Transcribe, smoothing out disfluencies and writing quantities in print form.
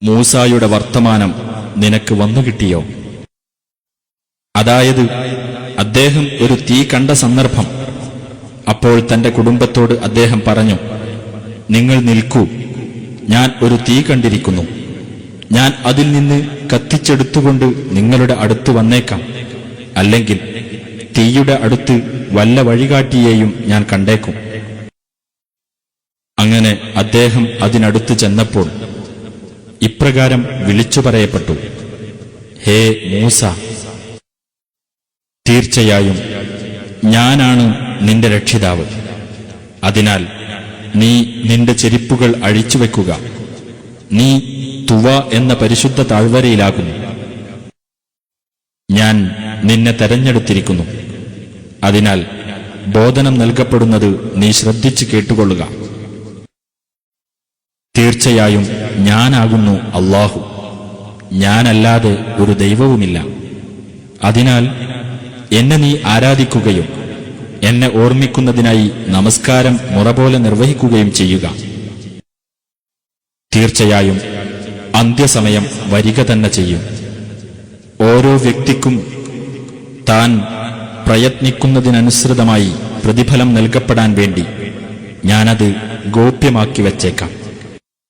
മൂസായുടെ വർത്തമാനം നിനക്ക് വന്നുകിട്ടിയോ? അതായത് അദ്ദേഹം ഒരു തീ കണ്ട സന്ദർഭം. അപ്പോൾ തന്റെ കുടുംബത്തോട് അദ്ദേഹം പറഞ്ഞു, നിങ്ങൾ നിൽക്കൂ, ഞാൻ ഒരു തീ കണ്ടിരിക്കുന്നു. ഞാൻ അതിൽ നിന്ന് കത്തിച്ചെടുത്തുകൊണ്ട് നിങ്ങളുടെ അടുത്ത് വന്നേക്കാം. അല്ലെങ്കിൽ തീയുടെ അടുത്ത് വല്ല വഴികാട്ടിയെയും ഞാൻ കണ്ടേക്കും. അങ്ങനെ അദ്ദേഹം അതിനടുത്ത് ചെന്നപ്പോൾ ഇപ്രകാരം വിളിച്ചു പറയപ്പെട്ടു, ഹേ മൂസ, തീർച്ചയായും ഞാനാണ് നിന്റെ രക്ഷിതാവ്. അതിനാൽ നീ നിന്റെ ചെരിപ്പുകൾ അഴിച്ചുവെക്കുക. നീ തുവ എന്ന പരിശുദ്ധ താഴ്വരയിലാകുന്നു. ഞാൻ നിന്നെ തെരഞ്ഞെടുത്തിരിക്കുന്നു. അതിനാൽ ബോധനം നൽകപ്പെടുന്നത് നീ ശ്രദ്ധിച്ചു കേട്ടുകൊള്ളുക. തീർച്ചയായും ഞാനാകുന്നു അല്ലാഹു, ഞാനല്ലാതെ ഒരു ദൈവവുമില്ല. അതിനാൽ എന്നെ നീ ആരാധിക്കുകയും എന്നെ ഓർമ്മിക്കുന്നതിനായി നമസ്കാരം മുറപോലെ നിർവഹിക്കുകയും ചെയ്യുക. തീർച്ചയായും അന്ത്യസമയം വരിക തന്നെ ചെയ്യും. ഓരോ വ്യക്തിക്കും താൻ പ്രയത്നിക്കുന്നതിനനുസൃതമായി പ്രതിഫലം നൽകപ്പെടാൻ വേണ്ടി ഞാനത് ഗോപ്യമാക്കി വച്ചേക്കാം.